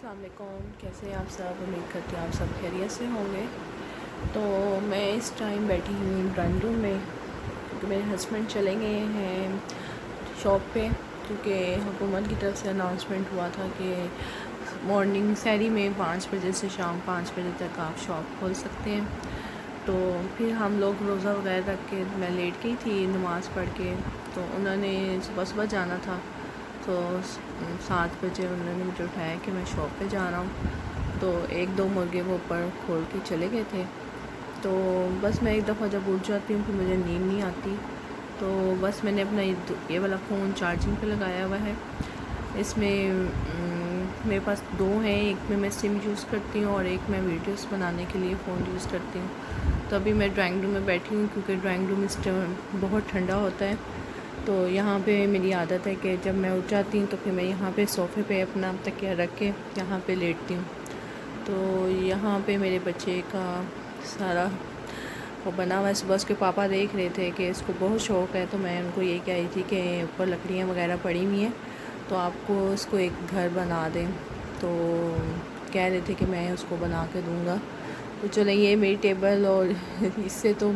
السلام علیکم، کیسے ہیں آپ سب؟ امید کرتی ہوں آپ سب خیریت سے ہوں گے۔ تو میں اس ٹائم بیٹھی ہوں ڈرائنگ روم میں، کیونکہ میرے ہسبینڈ چلے گئے ہیں شاپ پہ، کیونکہ حکومت کی طرف سے اناؤنسمنٹ ہوا تھا کہ مارننگ سحری میں 5 بجے سے شام 5 بجے تک آپ شاپ کھول سکتے ہیں۔ تو پھر ہم لوگ روزہ وغیرہ رکھ کے، میں لیٹ گئی تھی نماز پڑھ کے، تو انہوں نے صبح جانا تھا، تو 7 بجے انہوں نے مجھے اٹھایا کہ میں شاپ پہ جا رہا ہوں۔ تو 1-2 مرغے وہ اوپر کھول کے چلے گئے تھے۔ تو بس میں ایک دفعہ جب اٹھ جاتی ہوں پھر مجھے نیند نہیں آتی، تو بس میں نے اپنا یہ والا فون چارجنگ پہ لگایا ہوا ہے۔ اس میں میرے پاس 2 ہیں، ایک میں سم یوز کرتی ہوں اور ایک میں ویڈیوز بنانے کے لیے فون یوز کرتی ہوں۔ تو ابھی میں ڈرائنگ روم میں بیٹھی ہوں، کیونکہ ڈرائنگ روم اس ٹائم بہت ٹھنڈا ہوتا ہے۔ تو یہاں پہ میری عادت ہے کہ جب میں اٹھ جاتی ہوں تو پھر میں یہاں پہ صوفے پہ اپنا تکیہ رکھ کے یہاں پہ لیٹتی ہوں۔ تو یہاں پہ میرے بچے کا سارا وہ بنا ہوا ہے۔ صبح اس کے پاپا دیکھ رہے تھے کہ اس کو بہت شوق ہے، تو میں ان کو یہ کہہ رہی تھی کہ اوپر لکڑیاں وغیرہ پڑی ہوئی ہیں، تو آپ کو اس کو ایک گھر بنا دیں۔ تو کہہ رہے تھے کہ میں اس کو بنا کے دوں گا۔ تو چلیں، یہ میری ٹیبل اور اس سے تو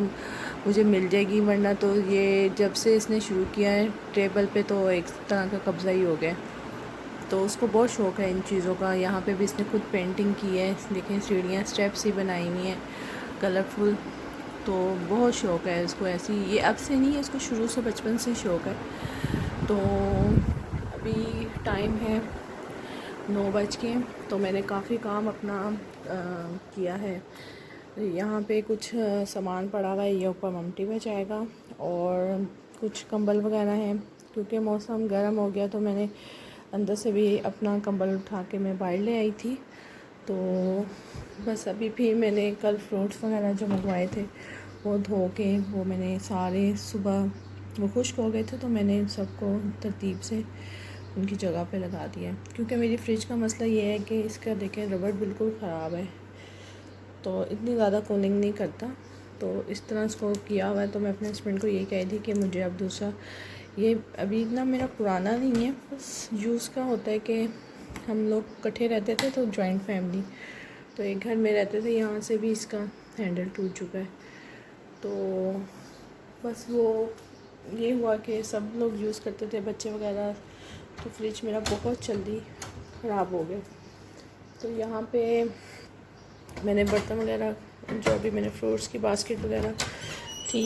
مجھے مل جائے گی، ورنہ تو یہ جب سے اس نے شروع کیا ہے ٹیبل پہ تو ایک طرح کا قبضہ ہی ہو گیا۔ تو اس کو بہت شوق ہے ان چیزوں کا۔ یہاں پہ بھی اس نے خود پینٹنگ کی ہے، دیکھیں سیڑھیاں اسٹیپس ہی بنائی ہوئی ہیں کلرفل۔ تو بہت شوق ہے اس کو ایسی، یہ اب سے نہیں ہے، اس کو شروع سے بچپن سے شوق ہے۔ تو ابھی ٹائم ہے 9 بج کے، تو میں نے کافی کام اپنا کیا ہے۔ یہاں پہ کچھ سامان پڑا ہوا ہے، یہ اوپر ممٹی پہ جائے گا، اور کچھ کمبل وغیرہ ہیں، کیونکہ موسم گرم ہو گیا تو میں نے اندر سے بھی اپنا کمبل اٹھا کے میں باہر لے آئی تھی۔ تو بس ابھی پھر میں نے کل فروٹس وغیرہ جو منگوائے تھے وہ دھو کے، وہ میں نے سارے صبح وہ خشک ہو گئے تھے، تو میں نے سب کو ترتیب سے ان کی جگہ پہ لگا دیا ہے۔ کیونکہ میری فریج کا مسئلہ یہ ہے کہ اس کا دیکھیں ربڑ بالکل خراب ہے، تو اتنی زیادہ کولنگ نہیں کرتا۔ تو اس طرح اس کو کیا ہوا ہے۔ تو میں اپنے ہسبینڈ کو یہی کہی تھی کہ مجھے اب دوسرا، یہ ابھی اتنا میرا پرانا نہیں ہے، بس یوز کا ہوتا ہے کہ ہم لوگ اکٹھے رہتے تھے تو جوائنٹ فیملی، تو ایک گھر میں رہتے تھے، یہاں سے بھی اس کا ہینڈل ٹوٹ چکا ہے۔ تو بس وہ یہ ہوا کہ سب لوگ یوز کرتے تھے، بچے وغیرہ، تو فریج میرا بہت جلدی خراب ہو گیا۔ تو یہاں پہ میں نے برتن وغیرہ، جو ابھی میں نے فروٹس کی باسکٹ وغیرہ تھی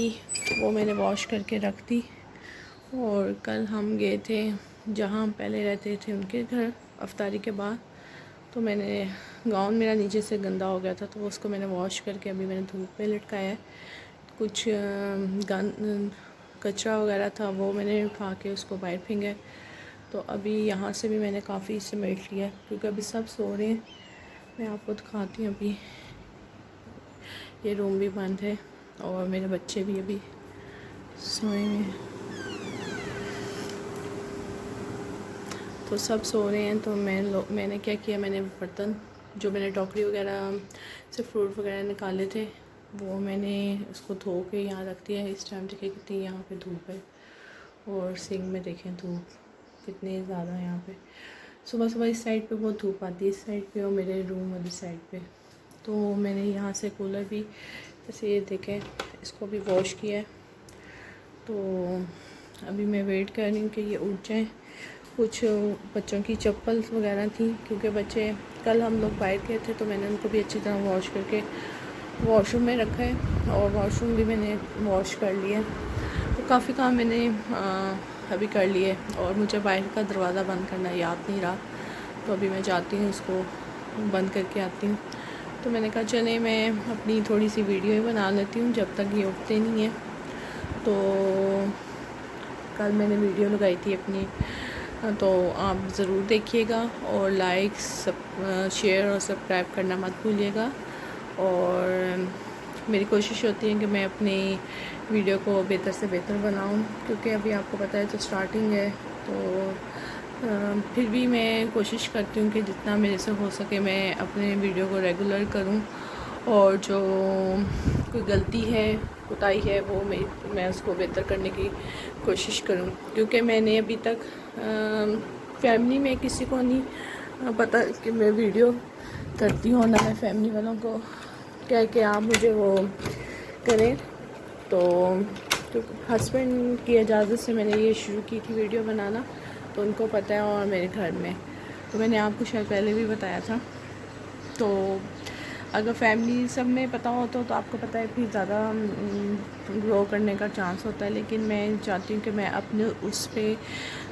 وہ میں نے واش کر کے رکھ دی۔ اور کل ہم گئے تھے جہاں ہم پہلے رہتے تھے ان کے گھر افطاری کے بعد، تو میں نے گاؤن میرا نیچے سے گندا ہو گیا تھا، تو اس کو میں نے واش کر کے ابھی میں نے دھوپ پہ لٹکایا ہے۔ کچھ کچرا وغیرہ تھا وہ میں نے اٹھا کے اس کو باہر پھینکا ہے۔ تو ابھی یہاں سے بھی میں نے کافی سمیٹ لیا ہے، کیونکہ ابھی سب سو رہے ہیں۔ میں آپ کو دکھاتی ہوں، ابھی یہ روم بھی بند ہے اور میرے بچے بھی ابھی سوئے ہوئے ہیں، تو سب سو رہے ہیں۔ تو میں نے کیا کیا، میں نے برتن جو میں نے ٹوکری وغیرہ سے فروٹ وغیرہ نکالے تھے وہ میں نے اس کو دھو کے یہاں رکھ دیا ہے۔ اس ٹائم دیکھیں کتنی یہاں پہ دھوپ ہے، اور سنک میں دیکھیں دھوپ کتنی زیادہ ہے۔ یہاں پہ صبح صبح اس سائڈ پہ بہت دھوپ آتی ہے، اس سائڈ پہ اور میرے روم والی سائڈ پہ۔ تو میں نے یہاں سے کولر بھی جیسے یہ دیکھیں اس کو بھی واش کیا ہے۔ تو ابھی میں ویٹ کر رہی ہوں کہ یہ اٹھ جائیں۔ کچھ بچوں کی چپل وغیرہ تھیں، کیونکہ بچے کل ہم لوگ باہر گئے تھے، تو میں نے ان کو بھی اچھی طرح واش کر کے واش روم میں رکھا ہے، اور واش روم بھی میں نے واش کر لیا ہے۔ تو کافی کام میں نے ابھی کر لیے، اور مجھے باہر کا دروازہ بند کرنا یاد نہیں رہا، تو ابھی میں جاتی ہوں اس کو بند کر کے آتی ہوں۔ تو میں نے کہا چلیں میں اپنی تھوڑی سی ویڈیو ہی بنا لیتی ہوں جب تک یہ اٹھتے نہیں ہیں۔ تو کل میں نے ویڈیو لگائی تھی اپنی، تو آپ ضرور دیکھیے گا، اور لائک شیئر اور سبسکرائب کرنا مت بھولیے گا۔ اور میری کوشش ہوتی ہے کہ میں اپنی ویڈیو کو بہتر سے بہتر بناؤں، کیونکہ ابھی آپ کو پتہ ہے تو سٹارٹنگ ہے، تو پھر بھی میں کوشش کرتی ہوں کہ جتنا میرے سے ہو سکے میں اپنے ویڈیو کو ریگولر کروں، اور جو کوئی غلطی ہے، کوتاہی ہے، وہ میں اس کو بہتر کرنے کی کوشش کروں، کیونکہ میں نے ابھی تک فیملی میں کسی کو نہیں پتہ کہ میں ویڈیو کرتی ہوں نہ میں فیملی والوں کو کہہ کہ آپ مجھے وہ کریں، تو ہسبینڈ کی اجازت سے میں نے یہ شروع کی تھی ویڈیو بنانا، تو ان کو پتہ ہے اور میرے گھر میں، تو میں نے آپ کو شاید پہلے بھی بتایا تھا. تو اگر فیملی سب میں پتہ ہوتا تو آپ کو پتہ ہے پھر زیادہ گرو کرنے کا چانس ہوتا ہے، لیکن میں چاہتی ہوں کہ میں اپنے اس پہ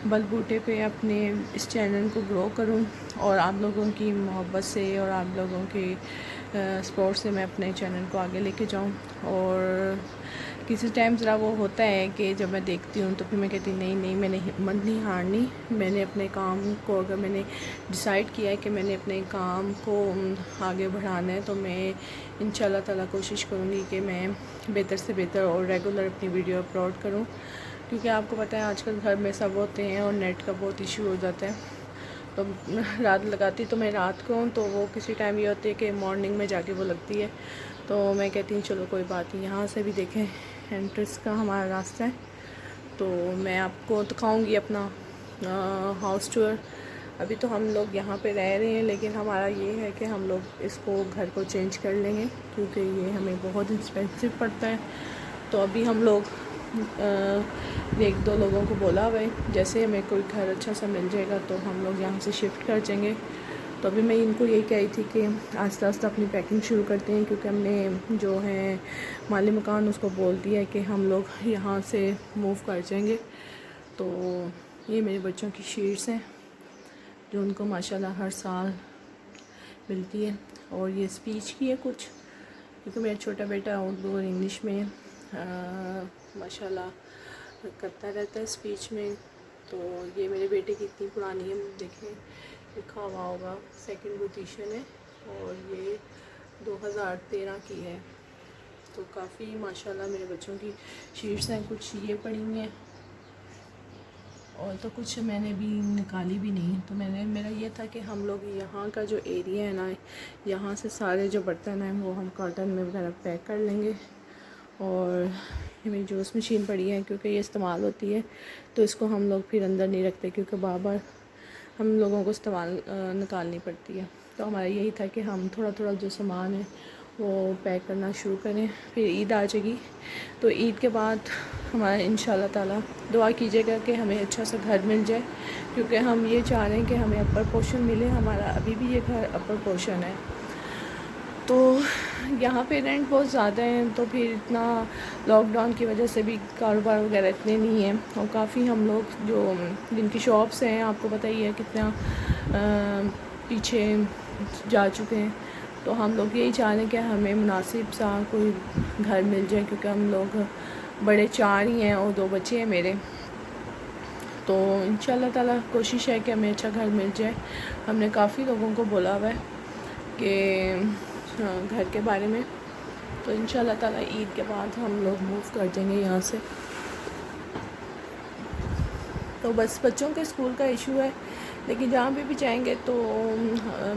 بل بوٹے پہ اپنے اس چینل کو گرو کروں، اور آپ لوگوں کی محبت سے اور آپ لوگوں کے سپورٹ سے میں اپنے چینل کو آگے لے کے جاؤں. اور کسی ٹائم ذرا وہ ہوتا ہے کہ جب میں دیکھتی ہوں تو پھر میں کہتی ہوں نہیں میں نے ہمت نہیں ہارنی، میں نے اپنے کام کو اگر میں نے ڈیسائیڈ کیا ہے کہ میں نے اپنے کام کو آگے بڑھانا ہے، تو میں انشاءاللہ تعالیٰ کوشش کروں گی کہ میں بہتر سے بہتر اور ریگولر اپنی ویڈیو اپلوڈ کروں، کیونکہ آپ کو پتہ ہے آج کل گھر میں سب ہوتے ہیں اور نیٹ کا بہت ایشو ہو جاتا ہے. تو رات لگاتی تو میں رات کو ہوں، تو وہ کسی ٹائم یہ ہوتی ہے کہ مارننگ میں جا کے وہ لگتی ہے، تو میں کہتی ہوں چلو کوئی بات نہیں. یہاں سے بھی دیکھیں انٹرس کا ہمارا راستہ ہے، تو میں آپ کو دکھاؤں گی اپنا ہاؤس ٹور. ابھی تو ہم لوگ یہاں پہ رہ رہے ہیں، لیکن ہمارا یہ ہے کہ ہم لوگ اس کو گھر کو چینج کر لیں گے، کیونکہ یہ ہمیں بہت ایکسپینسو پڑتا ہے. تو ابھی ہم لوگ ایک دو لوگوں کو بولا ہوا ہے، جیسے ہمیں کوئی گھر اچھا سا مل جائے گا تو ہم لوگ یہاں سے شفٹ کر جائیں گے. تو ابھی میں ان کو یہی کہی تھی کہ آہستہ آہستہ اپنی پیکنگ شروع کرتے ہیں، کیونکہ ہم نے جو ہے مالی مکان اس کو بول دیا ہے کہ ہم لوگ یہاں سے موو کر جائیں گے. تو یہ میرے بچوں کی شیٹس ہیں جو ان کو ماشاءاللہ ہر سال ملتی ہے، اور یہ اسپیچ کی ہے کچھ، کیونکہ میرا چھوٹا بیٹا اردو اور انگلش میں ماشاءاللہ کرتا رہتا ہے اسپیچ میں. تو یہ میرے بیٹے کی اتنی پرانی ہے، دیکھیں لکھا ہوا ہوگا، سیکنڈ پوزیشن ہے، اور یہ 2013 کی ہے. تو کافی ماشاءاللہ میرے بچوں کی شیٹس ہیں. کچھ یہ پڑی ہوئی ہیں اور تو کچھ میں نے بھی نکالی بھی نہیں. تو میرا یہ تھا کہ ہم لوگ یہاں کا جو ایریا ہے نا، یہاں سے سارے جو برتن ہیں وہ ہم کاٹن میں وغیرہ پیک کر لیں گے. اور یہ میری جوس مشین پڑی ہے، کیونکہ یہ استعمال ہوتی ہے تو اس کو ہم لوگ پھر اندر نہیں رکھتے، کیونکہ بار بار ہم لوگوں کو استعمال نکالنی پڑتی ہے. تو ہمارا یہی تھا کہ ہم تھوڑا تھوڑا جو سامان ہے وہ پیک کرنا شروع کریں. پھر عید آ جائے گی، تو عید کے بعد ہمارا انشاءاللہ تعالیٰ دعا کیجیے گا کہ ہمیں اچھا سا گھر مل جائے، کیونکہ ہم یہ چاہ رہے ہیں کہ ہمیں اپر پورشن ملے. ہمارا ابھی بھی یہ گھر اپر پورشن ہے، تو یہاں پہ رینٹ بہت زیادہ ہیں، تو پھر اتنا لاک ڈاؤن کی وجہ سے بھی کاروبار وغیرہ اتنے نہیں ہیں، اور کافی ہم لوگ جو جن کی شاپس ہیں آپ کو پتہ ہی ہے کتنا پیچھے جا چکے ہیں. تو ہم لوگ یہی چاہ رہے ہیں کہ ہمیں مناسب سا کوئی گھر مل جائے، کیونکہ ہم لوگ بڑے 4 ہی ہیں اور 2 بچے ہیں میرے. تو انشاءاللہ تعالیٰ کوشش ہے کہ ہمیں اچھا گھر مل جائے. ہم نے کافی لوگوں کو بولا ہوا ہے کہ گھر کے بارے میں، تو انشاءاللہ تعالیٰ عید کے بعد ہم لوگ موو کر جائیں گے یہاں سے. تو بس بچوں کے اسکول کا ایشو ہے، لیکن جہاں پہ بھی جائیں گے تو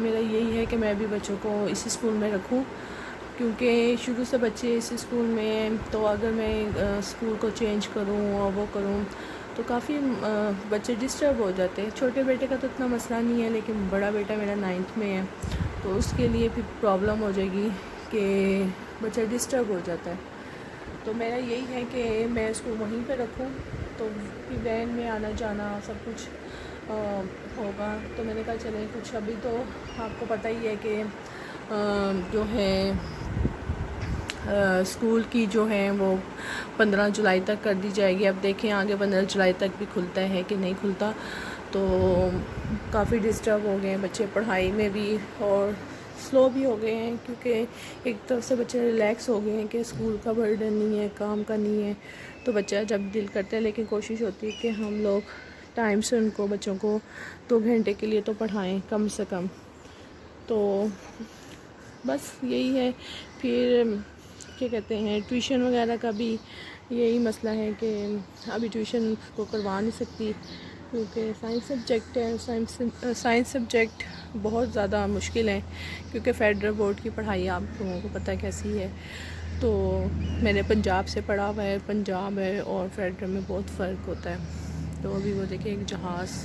میرا یہی ہے کہ میں بھی بچوں کو اسی اسکول میں رکھوں، کیونکہ شروع سے بچے اس اسکول میں ہیں. تو اگر میں اسکول کو چینج کروں اور وہ کروں تو کافی بچے ڈسٹرب ہو جاتے ہیں. چھوٹے بیٹے کا تو اتنا مسئلہ نہیں ہے، لیکن بڑا بیٹا میرا 9th میں ہے، تو اس کے لیے پھر پرابلم ہو جائے گی کہ بچہ ڈسٹرب ہو جاتا ہے. تو میرا یہی ہے کہ میں اس کو وہیں پہ رکھوں، تو پھر وین میں آنا جانا سب کچھ ہوگا. تو میں نے کہا چلیں کچھ ابھی تو آپ کو پتہ ہی ہے کہ جو ہے اسکول کی جو ہیں وہ 15 جولائی تک کر دی جائے گی. اب دیکھیں آگے 15 جولائی تک بھی کھلتا ہے کہ نہیں کھلتا. تو کافی ڈسٹرب ہو گئے ہیں بچے پڑھائی میں بھی، اور سلو بھی ہو گئے ہیں، کیونکہ ایک طرف سے بچے ریلیکس ہو گئے ہیں کہ اسکول کا برڈن نہیں ہے، کام کا نہیں ہے. تو بچہ جب دل کرتا ہے، لیکن کوشش ہوتی ہے کہ ہم لوگ ٹائم سے ان کو بچوں کو 2 گھنٹے کے لیے تو پڑھائیں کم سے کم. تو بس یہی ہے. پھر کیا کہتے ہیں ٹیوشن وغیرہ کا بھی یہی مسئلہ ہے کہ ابھی ٹیوشن کو کروا نہیں سکتی، کیونکہ سائنس سبجیکٹ ہے. سائنس سبجیکٹ بہت زیادہ مشکل ہے، کیونکہ فیڈرل بورڈ کی پڑھائی آپ لوگوں کو پتہ ہے کیسی ہے. تو میں نے پنجاب سے پڑھا ہوا ہے، پنجاب ہے اور فیڈرل میں بہت فرق ہوتا ہے. تو ابھی وہ دیکھیں ایک جہاز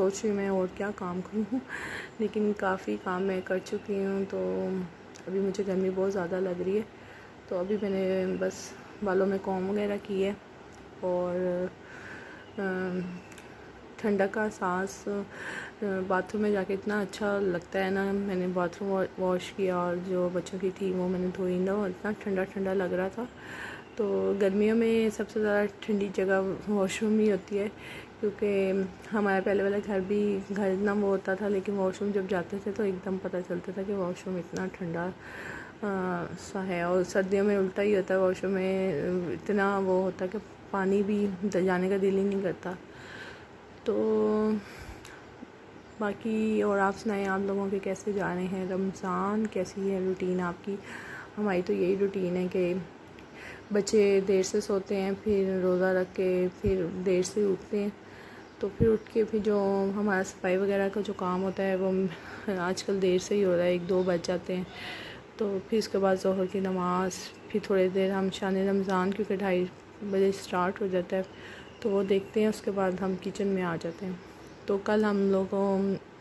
سوچ رہی ہوں میں اور کیا کام کروں، لیکن کافی کام میں کر چکی ہوں. تو ابھی مجھے گرمی بہت زیادہ لگ رہی ہے. تو ابھی میں نے بس بالوں میں کوم وغیرہ کی ہے اور ٹھنڈا کا احساس باتھ روم میں جا کے اتنا اچھا لگتا ہے نا. میں نے باتھ روم واش کیا اور جو بچوں کی تھی وہ میں نے دھوئی نا، اتنا ٹھنڈا ٹھنڈا لگ رہا تھا. تو گرمیوں میں سب سے زیادہ ٹھنڈی جگہ واش روم ہی ہوتی ہے، کیونکہ ہمارا پہلے والا گھر اتنا وہ ہوتا تھا، لیکن واش روم جب جاتے تھے تو ایک دم پتہ چلتا تھا کہ واش روم اتنا ٹھنڈا سا ہے. اور سردیوں میں الٹا ہی ہوتا ہے، واش روم میں اتنا وہ ہوتا ہے کہ پانی بھی جانے کا دل ہی نہیں کرتا. تو باقی اور آپ سنائیں، آپ لوگوں کے کیسے جا رہے ہیں رمضان؟ کیسی ہے روٹین آپ کی؟ ہماری تو یہی روٹین ہے کہ بچے دیر سے سوتے ہیں، پھر روزہ رکھ کے پھر دیر سے اٹھتے ہیں. تو پھر اٹھ کے پھر جو ہمارا صفائی وغیرہ کا جو کام ہوتا ہے وہ آج کل دیر سے ہی ہو رہا ہے، 1-2 بج جاتے ہیں. تو پھر اس کے بعد ظہر کی نماز، پھر تھوڑی دیر ہم شان رمضان کیونکہ 2:30 بجے اسٹارٹ ہو جاتا ہے تو وہ دیکھتے ہیں. اس کے بعد ہم کچن میں آ جاتے ہیں. تو کل ہم لوگوں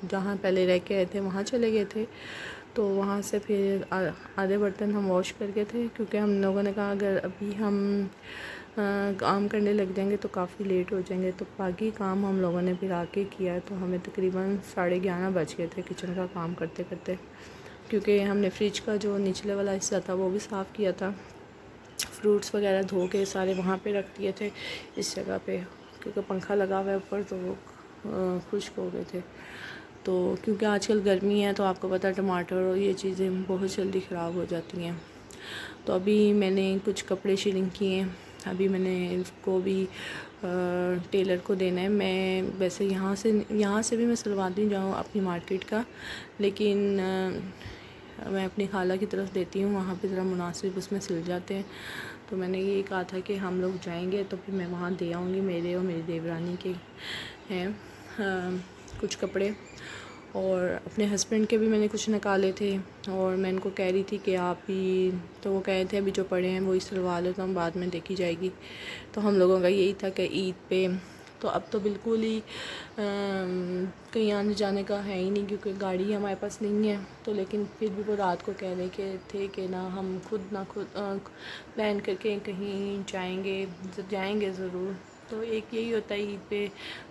جہاں پہلے رہ کے آئے تھے وہاں چلے گئے تھے، تو وہاں سے پھر آدھے برتن ہم واش کر کے تھے، کیونکہ ہم لوگوں نے کہا اگر ابھی ہم کام کرنے لگ جائیں گے تو کافی لیٹ ہو جائیں گے. تو باقی کام ہم لوگوں نے پھر آ کے کیا ہے. تو ہمیں تقریباً 11:30 بج گئے تھے کچن کا کام کرتے کرتے، کیونکہ ہم نے فریج کا جو نچلے والا حصہ تھا وہ بھی صاف کیا تھا. فروٹس وغیرہ دھو کے سارے وہاں پہ رکھ دیے تھے اس جگہ پہ، کیونکہ پنکھا لگا ہوا ہے اوپر تو وہ خشک ہو گئے تھے. تو کیونکہ آج کل گرمی ہے تو آپ کو پتہ ہے ٹماٹر اور یہ چیزیں بہت جلدی خراب ہو جاتی ہیں. تو ابھی میں نے کچھ کپڑے شیلنگ کیے ہیں، ابھی میں نے اس کو بھی ٹیلر کو دینا ہے. میں ویسے یہاں سے بھی میں سلواتی جاؤں اپنی مارکیٹ کا، لیکن میں اپنی خالہ کی طرف دیتی ہوں، وہاں پہ ذرا مناسب اس میں سل جاتے ہیں. تو میں نے یہ کہا تھا کہ ہم لوگ جائیں گے تو پھر میں وہاں دے آؤں گی. میرے اور میری دیورانی کے ہیں کچھ کپڑے، اور اپنے ہسبینڈ کے بھی میں نے کچھ نکالے تھے. اور میں ان کو کہہ رہی تھی کہ آپ ہی، تو وہ کہہ رہے تھے ابھی جو پڑے ہیں وہی سلوا لو، تو ہم بعد میں دیکھی جائے گی. تو ہم لوگوں کا یہی تھا کہ عید پہ تو اب تو بالکل ہی کہیں آنے جانے کا ہے ہی نہیں، کیونکہ گاڑی ہمارے پاس نہیں ہے. تو لیکن پھر بھی وہ رات کو کہہ رہے تھے کہ نہ ہم خود پلان کر کے کہیں جائیں گے ضرور. تو ایک یہی ہوتا ہے عید پہ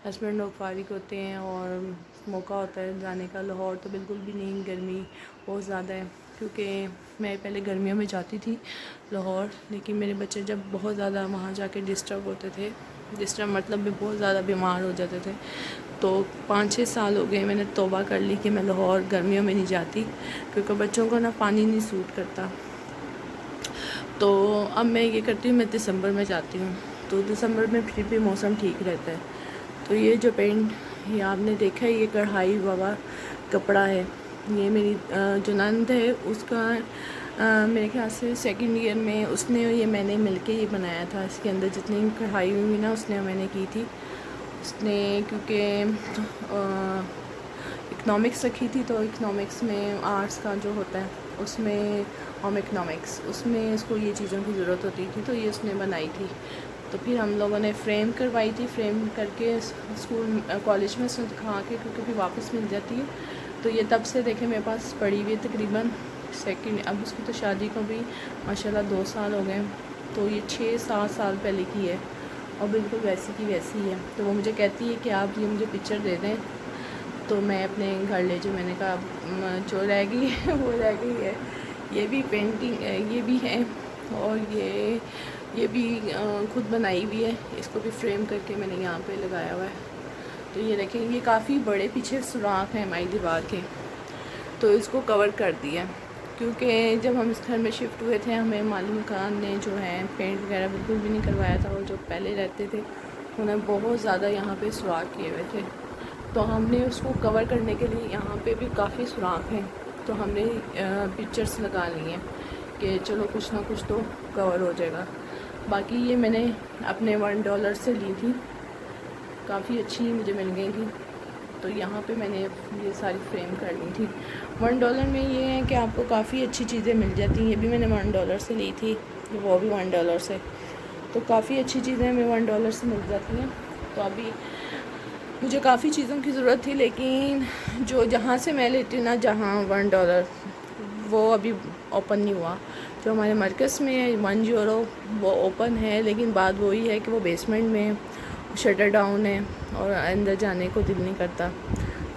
ہسبینڈ لوگ فارغ ہوتے ہیں اور موقع ہوتا ہے جانے کا. لاہور تو بالکل بھی نہیں، گرمی بہت زیادہ ہے. کیونکہ میں پہلے گرمیوں میں جاتی تھی لاہور، لیکن میرے بچے جب بہت زیادہ وہاں جا کے ڈسٹرب ہوتے تھے، ڈسٹرب مطلب بھی بہت زیادہ بیمار ہو جاتے تھے. تو 5-6 سال ہو گئے میں نے توبہ کر لی کہ میں لاہور گرمیوں میں نہیں جاتی، کیونکہ بچوں کو نا پانی نہیں سوٹ کرتا. تو اب میں یہ کرتی ہوں، میں دسمبر میں جاتی ہوں. تو دسمبر میں پھر بھی موسم ٹھیک رہتا ہے. تو یہ جو پینٹ یہ آپ نے دیکھا ہے، یہ کڑھائی ہوا کپڑا ہے. یہ میری جو نند ہے اس کا میرے خیال سے 2nd ایئر میں اس نے یہ میں نے مل کے یہ بنایا تھا. اس کے اندر جتنی کڑھائی ہوئی نا اس نے میں نے کی تھی. اس نے کیونکہ اکنامکس رکھی تھی، تو اکنامکس میں آرٹس کا جو ہوتا ہے اس میں ہوم اکنامکس، اس میں اس کو یہ چیزوں کی ضرورت ہوتی تھی، تو یہ اس نے بنائی تھی. تو پھر ہم لوگوں نے فریم کروائی تھی، فریم کر کے اسکول کالج میں دکھا کے، کیونکہ پھر واپس مل جاتی ہے. تو یہ تب سے دیکھیں میرے پاس پڑی ہوئی ہے تقریباً 2nd، اب اس کی تو شادی کو بھی ماشاءاللہ 2 سال ہو گئے. تو یہ 6-7 سال پہلے کی ہے اور بالکل ویسی کی ویسی ہے. تو وہ مجھے کہتی ہے کہ آپ یہ مجھے پکچر دے دیں تو میں اپنے گھر لے جاؤں. میں نے کہا جو رہ گئی ہے وہ رہ گئی ہے. یہ بھی پینٹنگ یہ بھی ہے، اور یہ بھی خود بنائی ہوئی ہے. اس کو بھی فریم کر کے میں نے یہاں پہ لگایا ہوا ہے. تو یہ دیکھیں، یہ کافی بڑے پیچھے سوراخ ہیں ہماری دیوار کے، تو اس کو کور کر دیا. کیونکہ جب ہم اس گھر میں شفٹ ہوئے تھے ہمیں مالی مکان نے جو ہے پینٹ وغیرہ بالکل بھی نہیں کروایا تھا، اور جو پہلے رہتے تھے انہیں بہت زیادہ یہاں پہ سوراخ کیے ہوئے تھے. تو ہم نے اس کو کور کرنے کے لیے یہاں پہ بھی کافی سوراخ ہیں، تو ہم نے پکچرس لگا لی ہیں کہ چلو کچھ نہ کچھ تو کور ہو جائے گا. باقی یہ میں نے اپنے $1 سے لی تھی، کافی اچھی مجھے مل گئی تھی. تو یہاں پہ میں نے یہ ساری فریم کر لی تھی. $1 میں یہ ہے کہ آپ کو کافی اچھی چیزیں مل جاتی ہیں. یہ بھی میں نے $1 سے لی تھی، وہ بھی $1 سے. تو کافی اچھی چیزیں ہمیں $1 سے مل جاتی ہیں. تو ابھی مجھے کافی چیزوں کی ضرورت تھی، لیکن جہاں سے میں لیتی ہوں نا، جہاں $1 وہ ابھی اوپن نہیں ہوا. جو ہمارے مرکز میں ہے €1 وہ اوپن ہے، لیکن بات وہی ہے کہ وہ بیسمنٹ میں شٹر ڈاؤن ہے اور اندر جانے کو دل نہیں کرتا.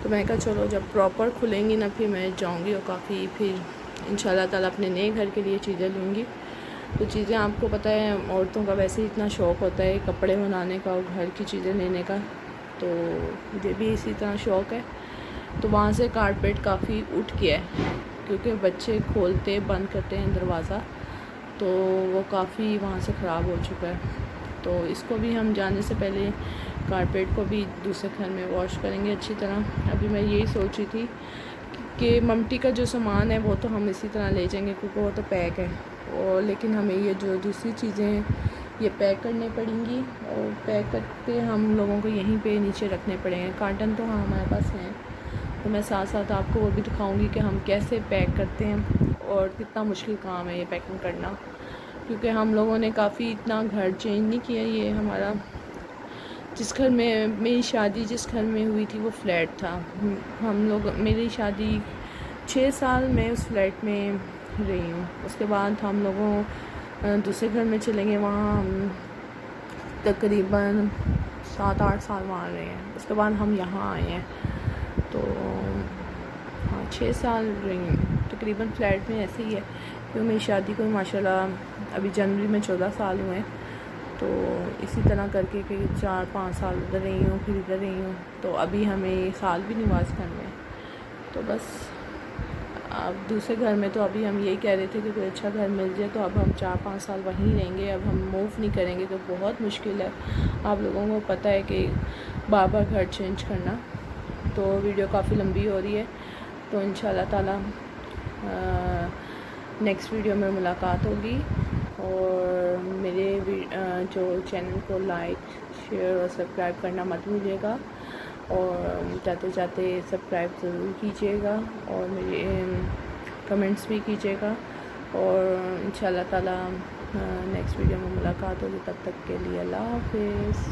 تو میں کہا چلو جب پراپر کھلیں گی نا پھر میں جاؤں گی، اور کافی پھر انشاءاللہ تعالیٰ اپنے نئے گھر کے لیے چیزیں لوں گی. تو چیزیں آپ کو پتہ ہے عورتوں کا ویسے ہی اتنا شوق ہوتا ہے کپڑے بنانے کا اور گھر کی چیزیں لینے کا، تو مجھے بھی اسی طرح شوق ہے. تو وہاں سے کارپیٹ کافی اٹھ گیا ہے، کیونکہ بچے کھولتے بند کرتے ہیں دروازہ، تو وہ کافی وہاں سے خراب ہو چکا ہے. تو اس کو بھی ہم جانے سے پہلے کارپیٹ کو بھی دوسرے گھر میں واش کریں گے اچھی طرح. ابھی میں یہی سوچی تھی کہ ممٹی کا جو سامان ہے وہ تو ہم اسی طرح لے جائیں گے کیونکہ وہ تو پیک ہے، اور لیکن ہمیں یہ جو دوسری چیزیں ہیں یہ پیک کرنے پڑیں گی، اور پیک کر کے ہم لوگوں کو یہیں پہ نیچے رکھنے پڑیں گے. کارٹن تو ہاں ہمارے پاس ہیں، تو میں ساتھ ساتھ آپ کو وہ بھی دکھاؤں گی کہ ہم کیسے پیک کرتے ہیں اور کتنا مشکل کام ہے یہ پیکنگ کرنا، کیونکہ ہم لوگوں نے کافی اتنا گھر چینج نہیں کیا. یہ ہمارا جس گھر میں میری شادی جس گھر میں ہوئی تھی وہ فلیٹ تھا. میری شادی 6 سال میں اس فلیٹ میں رہی ہوں. اس کے بعد ہم لوگوں دوسرے گھر میں چلیں گے، وہاں ہم تقریباً 7-8 سال وہاں رہے ہیں. اس کے بعد ہم یہاں آئے ہیں، تو ہاں 6 سال رہی ہوں تقریباً فلیٹ میں. ایسے ہی ہے کیونکہ میری شادی کو ماشاء اللہ ابھی جنوری میں 14 سال ہوئے ہیں. تو اسی طرح کر کے کہ 4-5 سال ادھر رہی ہوں پھر ادھر رہی ہوں، تو ابھی ہمیں سال بھی نواز کرنے ہیں. تو بس اب دوسرے گھر میں تو ابھی ہم یہی کہہ رہے تھے کہ کوئی اچھا گھر مل جائے تو اب ہم 4-5 سال وہیں رہیں گے. اب ہم موو نہیں کریں گے تو بہت مشکل ہے. آپ لوگوں کو پتہ ہے کہ بار بار گھر چینج کرنا. تو ویڈیو کافی لمبی ہو رہی ہے، تو انشاءاللہ تعالیٰ نیکسٹ ویڈیو میں ملاقات ہوگی. اور میرے جو چینل کو لائک شیئر اور سبسکرائب کرنا مت بھولیے گا، اور جاتے جاتے سبسکرائب ضرور کیجیے گا، اور میرے کمنٹس بھی کیجیے گا. اور انشاءاللہ تعالیٰ نیکسٹ ویڈیو میں ملاقات ہوگی. تب تک کے لیے اللہ حافظ.